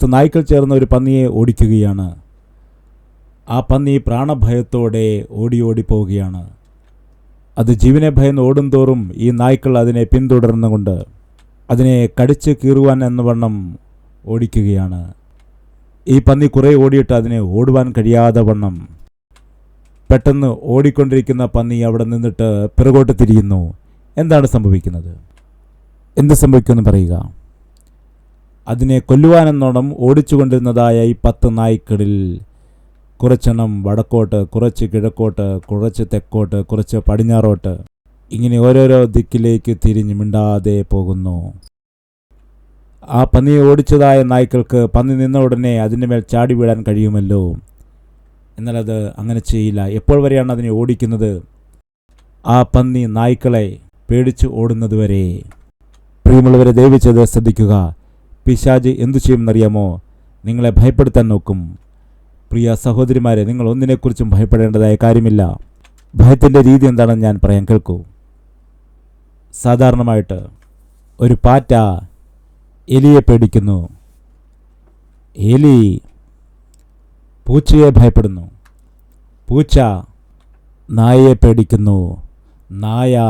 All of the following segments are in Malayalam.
10 നായ്ക്കൾ ചേർന്ന് ഒരു പന്നിയെ ഓടിക്കുകയാണ്. ആ പന്നി പ്രാണഭയത്തോടെ ഓടി പോവുകയാണ്. അത് ജീവനെ ഭയന്ന് ഓടുംതോറും ഈ നായ്ക്കൾ അതിനെ പിന്തുടർന്നുകൊണ്ട് അതിനെ കടിച്ച് കീറുവാൻ എന്നവണ്ണം ഓടിക്കുകയാണ്. ഈ പന്നി കുറേ ഓടിയിട്ട് അതിനെ ഓടുവാൻ കഴിയാതെ വണ്ണം പെട്ടെന്ന് ഓടിക്കൊണ്ടിരിക്കുന്ന പന്നി അവിടെ നിന്നിട്ട് പിറകോട്ട് തിരിയുന്നു. എന്താണ് സംഭവിക്കുന്നത്? എന്ത് സംഭവിക്കുമെന്ന് പറയുക. അതിനെ കൊല്ലുവാനെന്നോണം ഓടിച്ചുകൊണ്ടിരുന്നതായ ഈ 10 നായ്ക്കളിൽ കുറച്ചെണ്ണം വടക്കോട്ട്, കുറച്ച് കിഴക്കോട്ട്, കുറച്ച് തെക്കോട്ട്, കുറച്ച് പടിഞ്ഞാറോട്ട്, ഇങ്ങനെ ഓരോരോ ദിക്കിലേക്ക് തിരിഞ്ഞ് മിണ്ടാതെ പോകുന്നു. ആ പന്നിയെ ഓടിച്ചതായ നായ്ക്കൾക്ക് പന്നി നിന്ന ഉടനെ അതിൻ്റെ മേൽ ചാടി വീഴാൻ കഴിയുമല്ലോ. എന്നാൽ അത് അങ്ങനെ ചെയ്യില്ല. എപ്പോൾ വരെയാണ് അതിനെ ഓടിക്കുന്നത്? ആ പന്നി നായ്ക്കളെ പേടിച്ച് ഓടുന്നത് വരെ. പ്രിയമുള്ളവരെ, ദയവിച്ചത് ശ്രദ്ധിക്കുക. പിശാച് എന്തു ചെയ്യുമെന്നറിയാമോ? നിങ്ങളെ ഭയപ്പെടുത്താൻ നോക്കും. പ്രിയ സഹോദരിമാരെ, നിങ്ങൾ ഒന്നിനെക്കുറിച്ചും ഭയപ്പെടേണ്ടതായ കാര്യമില്ല. ഭയത്തിൻ്റെ രീതി എന്താണെന്ന് ഞാൻ പറയാൻ കേൾക്കൂ. സാധാരണമായിട്ട് ഒരു പാറ്റ എലിയെ പേടിക്കുന്നു. എലി പൂച്ചയെ ഭയപ്പെടുന്നു. പൂച്ച നായയെ പേടിക്കുന്നു. നായ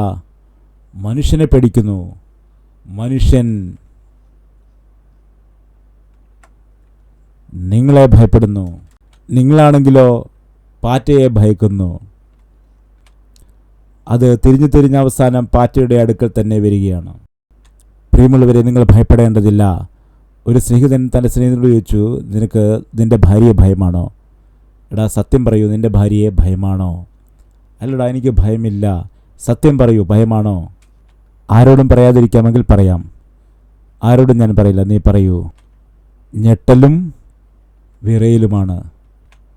മനുഷ്യനെ പേടിക്കുന്നു. മനുഷ്യൻ നിങ്ങളെ ഭയപ്പെടുന്നു. നിങ്ങളാണെങ്കിലോ പാറ്റയെ ഭയക്കുന്നു. അത് തിരിഞ്ഞ് അവസാനം പാറ്റയുടെ അടുക്കൽ തന്നെ വരികയാണ്. പ്രിയമുള്ളവരെ, നിങ്ങൾ ഭയപ്പെടേണ്ടതില്ല. ഒരു സ്നേഹിതൻ തൻ്റെ സ്നേഹിതനോട് ചോദിച്ചു, നിനക്ക് നിൻ്റെ ഭാര്യയെ ഭയമാണോ? എടാ, സത്യം പറയൂ, നിൻ്റെ ഭാര്യയെ ഭയമാണോ? അല്ലടാ, എനിക്ക് ഭയമില്ല. സത്യം പറയൂ, ഭയമാണോ? ആരോടും പറയാതിരിക്കാമെങ്കിൽ പറയാം. ആരോടും ഞാൻ പറയില്ല, നീ പറയൂ. ഞെട്ടലും വിറയലുമാണ്.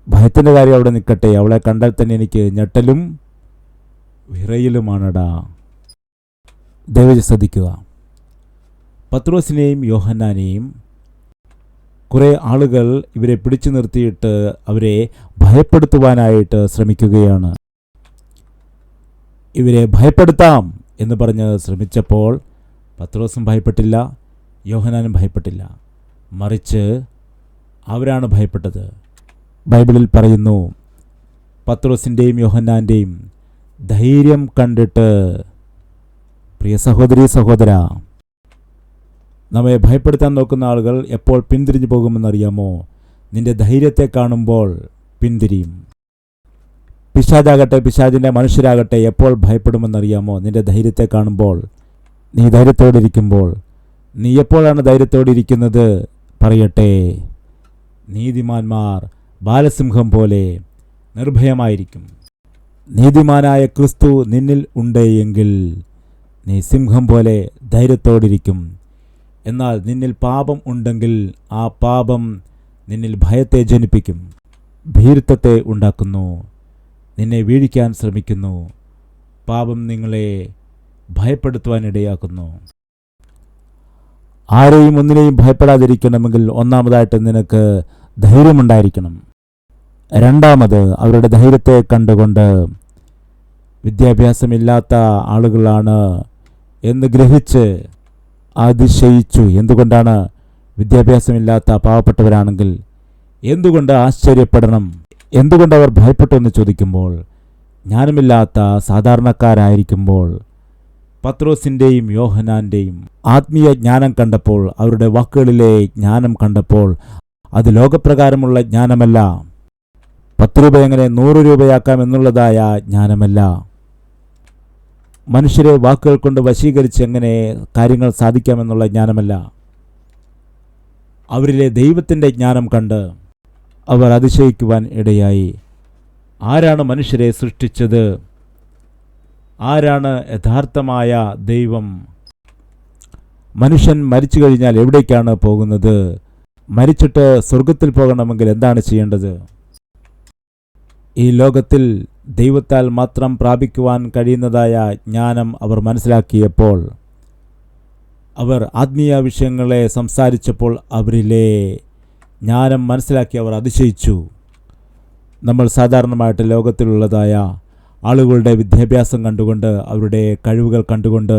ഭയത്തിൻ്റെ കാര്യം അവിടെ നിൽക്കട്ടെ. അവളെ കണ്ടാൽ തന്നെ എനിക്ക് ഞെട്ടലും വിറയലുമാണടാ. ദയവായി ശ്രദ്ധിക്കുക. പത്രോസിനെയും യോഹന്നാനെയും കുറേ ആളുകൾ ഇവരെ പിടിച്ചു നിർത്തിയിട്ട് അവരെ ഭയപ്പെടുത്തുവാനായിട്ട് ശ്രമിക്കുകയാണ്. ഇവരെ ഭയപ്പെടുത്താം എന്ന് പറഞ്ഞ് ശ്രമിച്ചപ്പോൾ പത്രോസും ഭയപ്പെട്ടില്ല, യോഹന്നാനും ഭയപ്പെട്ടില്ല. മറിച്ച് അവരാണ് ഭയപ്പെട്ടത്. ബൈബിളിൽ പറയുന്നു, പത്രോസിൻ്റെയും യോഹന്നാൻ്റെയും ധൈര്യം കണ്ടിട്ട്. പ്രിയ സഹോദരീ സഹോദര, നമ്മെ ഭയപ്പെടുത്താൻ നോക്കുന്ന ആളുകൾ എപ്പോൾ പിന്തിരിഞ്ഞു പോകുമെന്നറിയാമോ? നിന്റെ ധൈര്യത്തെ കാണുമ്പോൾ പിന്തിരിയും. പിശാചാകട്ടെ, പിശാചിൻ്റെ മനുഷ്യരാകട്ടെ, എപ്പോൾ ഭയപ്പെടുമെന്നറിയാമോ? നിന്റെ ധൈര്യത്തെ കാണുമ്പോൾ. നീ ധൈര്യത്തോടിരിക്കുമ്പോൾ. നീ എപ്പോഴാണ് ധൈര്യത്തോടിരിക്കുന്നത്? പറയട്ടെ. നീതിമാന്മാർ ബാലസിംഹം പോലെ നിർഭയമായിരിക്കും. നീതിമാനായ ക്രിസ്തു നിന്നിൽ ഉണ്ടെങ്കിൽ നീ സിംഹം പോലെ ധൈര്യത്തോടിരിക്കും. എന്നാൽ നിന്നിൽ പാപം ഉണ്ടെങ്കിൽ ആ പാപം നിന്നിൽ ഭയത്തെ ജനിപ്പിക്കും, ഭീരുത്വത്തെ ഉണ്ടാക്കുന്നു, നിന്നെ വീഴിക്കാൻ ശ്രമിക്കുന്നു. പാപം നിങ്ങളെ ഭയപ്പെടുത്തുവാനിടയാക്കുന്നു. ആരെയും ഒന്നിനെയും ഭയപ്പെടാതിരിക്കണമെങ്കിൽ ഒന്നാമതായിട്ട് നിനക്ക് ധൈര്യമുണ്ടായിരിക്കണം. രണ്ടാമത്, അവരുടെ ധൈര്യത്തെ കണ്ടുകൊണ്ട് വിദ്യാഭ്യാസമില്ലാത്ത ആളുകളാണ് എന്ന് ഗ്രഹിച്ച് അതിശയിച്ചു. എന്തുകൊണ്ടാണ്? വിദ്യാഭ്യാസമില്ലാത്ത പാവപ്പെട്ടവരാണെങ്കിൽ എന്തുകൊണ്ട് ആശ്ചര്യപ്പെടണം? എന്തുകൊണ്ട് അവർ ഭയപ്പെട്ടു എന്ന് ചോദിക്കുമ്പോൾ, ജ്ഞാനമില്ലാത്ത സാധാരണക്കാരായിരിക്കുമ്പോൾ പത്രോസിൻ്റെയും യോഹന്നാൻ്റെയും ആത്മീയ ജ്ഞാനം കണ്ടപ്പോൾ, അവരുടെ വാക്കുകളിലെ ജ്ഞാനം കണ്ടപ്പോൾ, അത് ലോകപ്രകാരമുള്ള ജ്ഞാനമല്ല. 10 രൂപ എങ്ങനെ 100 രൂപയാക്കാം എന്നുള്ളതായ ജ്ഞാനമല്ല. മനുഷ്യരെ വാക്കുകൾ കൊണ്ട് വശീകരിച്ച് എങ്ങനെ കാര്യങ്ങൾ സാധിക്കാമെന്നുള്ള ജ്ഞാനമല്ല. അവരിലെ ദൈവത്തിൻ്റെ ജ്ഞാനം കണ്ട് അവർ അതിശയിക്കുവാൻ ഇടയായി. ആരാണ് മനുഷ്യരെ സൃഷ്ടിച്ചത്? ആരാണ് യഥാർത്ഥമായ ദൈവം? മനുഷ്യൻ മരിച്ചു കഴിഞ്ഞാൽ എവിടേക്കാണ് പോകുന്നത്? മരിച്ചിട്ട് സ്വർഗത്തിൽ പോകണമെങ്കിൽ എന്താണ് ചെയ്യേണ്ടത്? ഈ ലോകത്തിൽ ദൈവത്താൽ മാത്രം പ്രാപിക്കുവാൻ കഴിയുന്നതായ ജ്ഞാനം അവർ മനസ്സിലാക്കിയപ്പോൾ, അവർ ആത്മീയ വിഷയങ്ങളെ സംസാരിച്ചപ്പോൾ അവരിലെ ജ്ഞാനം മനസ്സിലാക്കി അവർ അതിശയിച്ചു. നമ്മൾ സാധാരണമായിട്ട് ലോകത്തിലുള്ളതായ ആളുകളുടെ വിദ്യാഭ്യാസം കണ്ടുകൊണ്ട്, അവരുടെ കഴിവുകൾ കണ്ടുകൊണ്ട്,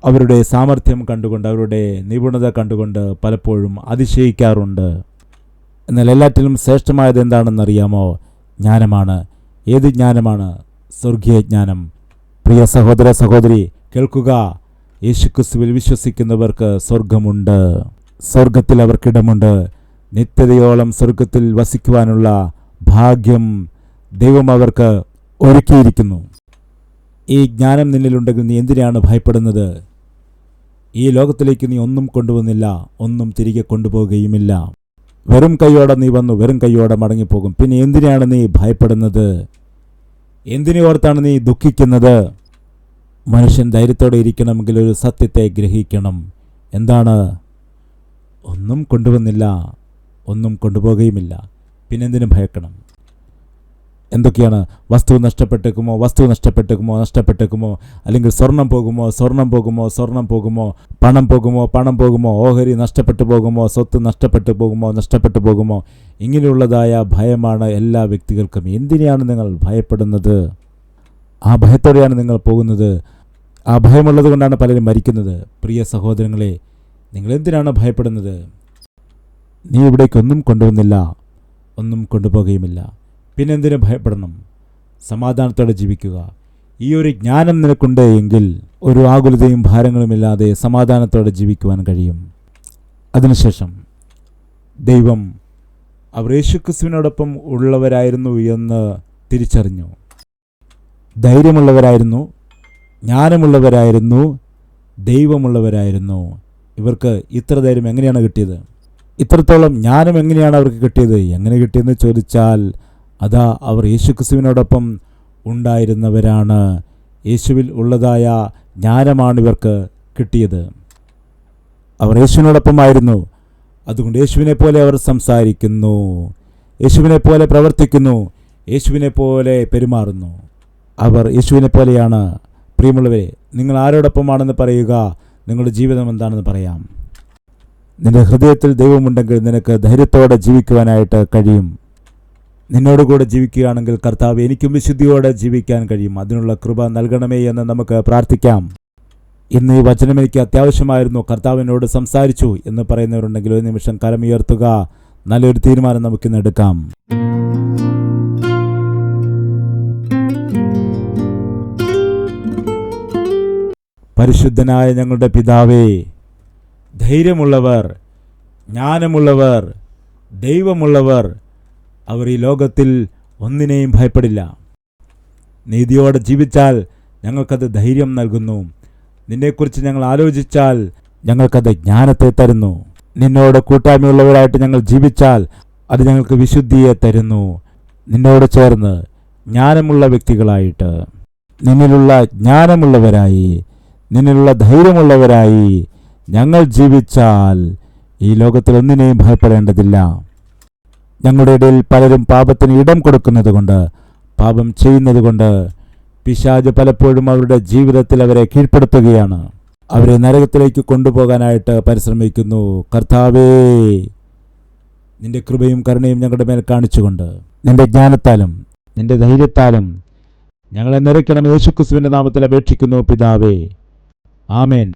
അവരുടെ സാമർഥ്യം കണ്ടുകൊണ്ട്, അവരുടെ നിപുണത കണ്ടുകൊണ്ട് പലപ്പോഴും അതിശയിക്കാറുണ്ട്. എന്നാൽ എല്ലാറ്റിലും ശ്രേഷ്ഠമായത് എന്താണെന്നറിയാമോ? ജ്ഞാനമാണ്. ഏത് ജ്ഞാനമാണ്? സ്വർഗീയ ജ്ഞാനം. പ്രിയ സഹോദര സഹോദരി, കേൾക്കുക. യേശുക്രിസ്തുവിൽ വിശ്വസിക്കുന്നവർക്ക് സ്വർഗമുണ്ട്. സ്വർഗത്തിൽ അവർക്കിടമുണ്ട്. നിത്യതയോളം സ്വർഗത്തിൽ വസിക്കുവാനുള്ള ഭാഗ്യം ദൈവം അവർക്ക് ഒരുക്കിയിരിക്കുന്നു. ഈ ജ്ഞാനം നിന്നിലുണ്ടെങ്കിൽ നീ എന്തിനാണ് ഭയപ്പെടുന്നത്? ഈ ലോകത്തിലേക്ക് നീ ഒന്നും കൊണ്ടുവന്നില്ല, ഒന്നും തിരികെ കൊണ്ടുപോകുകയുമില്ല. വെറും കൈയോടെ നീ വന്നു, വെറും കൈയോടെ മടങ്ങിപ്പോകും. പിന്നെ എന്തിനാണ് നീ ഭയപ്പെടുന്നത്? എന്തിനെ ഓർത്താണ് നീ ദുഃഖിക്കുന്നത്? മനുഷ്യൻ ധൈര്യത്തോടെ ഇരിക്കണമെങ്കിൽ ഒരു സത്യത്തെ ഗ്രഹിക്കണം. എന്താണ്? ഒന്നും കൊണ്ടുവന്നില്ല, ഒന്നും കൊണ്ടുപോകുകയുമില്ല. പിന്നെന്തിനു ഭയക്കണം? എന്തൊക്കെയാണ്? വസ്തു നഷ്ടപ്പെട്ടേക്കുമോ, വസ്തു നഷ്ടപ്പെട്ടേക്കുമോ, നഷ്ടപ്പെട്ടേക്കുമോ, അല്ലെങ്കിൽ സ്വർണം പോകുമോ, സ്വർണം പോകുമോ, സ്വർണം പോകുമോ, പണം പോകുമോ, പണം പോകുമോ, ഓഹരി നഷ്ടപ്പെട്ടു പോകുമോ, സ്വത്ത് നഷ്ടപ്പെട്ടു പോകുമോ, നഷ്ടപ്പെട്ടു പോകുമോ, ഇങ്ങനെയുള്ളതായ ഭയമാണ് എല്ലാ വ്യക്തികൾക്കും. എന്തിനാണ് നിങ്ങൾ ഭയപ്പെടുന്നത്? ആ ഭയത്തോടെയാണ് നിങ്ങൾ പോകുന്നത്. ആ ഭയമുള്ളത് കൊണ്ടാണ് പലരും മരിക്കുന്നത്. പ്രിയ സഹോദരങ്ങളെ, നിങ്ങൾ എന്തിനാണ് ഭയപ്പെടുന്നത്? നീ ഇവിടേക്കൊന്നും കൊണ്ടുവന്നില്ല, ഒന്നും കൊണ്ടുപോകുകയുമില്ല. പിന്നെന്തിനു ഭയപ്പെടണം? സമാധാനത്തോടെ ജീവിക്കുക. ഈ ഒരു ജ്ഞാനം നിനക്കുണ്ട് എങ്കിൽ ഒരു ആകുലതയും ഭാരങ്ങളുമില്ലാതെ സമാധാനത്തോടെ ജീവിക്കുവാൻ കഴിയും. അതിനുശേഷം ദൈവം അവർ യേശുക്രിസ്തുവിനോടൊപ്പം ഉള്ളവരായിരുന്നു എന്ന് തിരിച്ചറിഞ്ഞു. ധൈര്യമുള്ളവരായിരുന്നു, ജ്ഞാനമുള്ളവരായിരുന്നു, ദൈവമുള്ളവരായിരുന്നു. ഇവർക്ക് ഇത്ര ധൈര്യം എങ്ങനെയാണ് കിട്ടിയത്? ഇത്രത്തോളം ജ്ഞാനം എങ്ങനെയാണ് അവർക്ക് കിട്ടിയത്? എങ്ങനെ കിട്ടിയെന്ന് ചോദിച്ചാൽ അതാ അവർ യേശുക്രിസ്തുവിനോടൊപ്പം ഉണ്ടായിരുന്നവരാണ്. യേശുവിൽ ഉള്ളതായ ജ്ഞാനമാണ് ഇവർക്ക് കിട്ടിയത്. അവർ യേശുവിനോടൊപ്പമായിരുന്നു. അതുകൊണ്ട് യേശുവിനെ പോലെ അവർ സംസാരിക്കുന്നു, യേശുവിനെ പോലെ പ്രവർത്തിക്കുന്നു, യേശുവിനെ പോലെ പെരുമാറുന്നു. അവർ യേശുവിനെ പോലെയാണ്. പ്രിയമുള്ളവരെ, നിങ്ങൾ ആരോടൊപ്പമാണെന്ന് പറയുക, നിങ്ങളുടെ ജീവിതം എന്താണെന്ന് പറയാം. നിന്റെ ഹൃദയത്തിൽ ദൈവമുണ്ടെങ്കിൽ നിനക്ക് ധൈര്യത്തോടെ ജീവിക്കുവാനായിട്ട് കഴിയും. നിന്നോടുകൂടെ ജീവിക്കുകയാണെങ്കിൽ കർത്താവ് എനിക്കും വിശുദ്ധിയോടെ ജീവിക്കാൻ കഴിയും. അതിനുള്ള കൃപ നൽകണമേ എന്ന് നമുക്ക് പ്രാർത്ഥിക്കാം. ഇന്ന് ഈ വചനം എനിക്ക് അത്യാവശ്യമായിരുന്നു, കർത്താവിനോട് സംസാരിച്ചു എന്ന് പറയുന്നവരുണ്ടെങ്കിൽ ഒരു നിമിഷം കരമുയർത്തുക. നല്ലൊരു തീരുമാനം നമുക്കിന്ന് എടുക്കാം. പരിശുദ്ധനായ ഞങ്ങളുടെ പിതാവേ, ധൈര്യമുള്ളവർ, ജ്ഞാനമുള്ളവർ, ദൈവമുള്ളവർ അവർ ഈ ലോകത്തിൽ ഒന്നിനെയും ഭയപ്പെടില്ല. നീതിയോടെ ജീവിച്ചാൽ ഞങ്ങൾക്കത് ധൈര്യം നൽകുന്നു. നിന്നെക്കുറിച്ച് ഞങ്ങൾ ആലോചിച്ചാൽ ഞങ്ങൾക്കത് ജ്ഞാനത്തെ തരുന്നു. നിന്നോട് കൂട്ടായ്മയുള്ളവരായിട്ട് ഞങ്ങൾ ജീവിച്ചാൽ അത് ഞങ്ങൾക്ക് വിശുദ്ധിയെ തരുന്നു. നിന്നോട് ചേർന്ന് ജ്ഞാനമുള്ള വ്യക്തികളായിട്ട്, നിന്നിലുള്ള ജ്ഞാനമുള്ളവരായി, നിന്നിലുള്ള ധൈര്യമുള്ളവരായി ഞങ്ങൾ ജീവിച്ചാൽ ഈ ലോകത്തിൽ ഒന്നിനെയും ഭയപ്പെടേണ്ടതില്ല. ഞങ്ങളുടെ ഇടയിൽ പലരും പാപത്തിന് ഇടം കൊടുക്കുന്നത് കൊണ്ട്, പാപം ചെയ്യുന്നത് കൊണ്ട് പിശാച് പലപ്പോഴും അവരുടെ ജീവിതത്തിൽ അവരെ കീഴ്പ്പെടുത്തുകയാണ്. അവരെ നരകത്തിലേക്ക് കൊണ്ടുപോകാനായിട്ട് പരിശ്രമിക്കുന്നു. കർത്താവേ, നിന്റെ കൃപയും കരുണയും ഞങ്ങളുടെ മേൽ കാണിച്ചുകൊണ്ട് നിന്റെ ജ്ഞാനത്താലും നിന്റെ ധൈര്യത്താലും ഞങ്ങളെ നിറയ്ക്കണം. യേശുക്രിസ്തുവിന്റെ നാമത്തിൽ അപേക്ഷിക്കുന്നു പിതാവേ, ആമേൻ.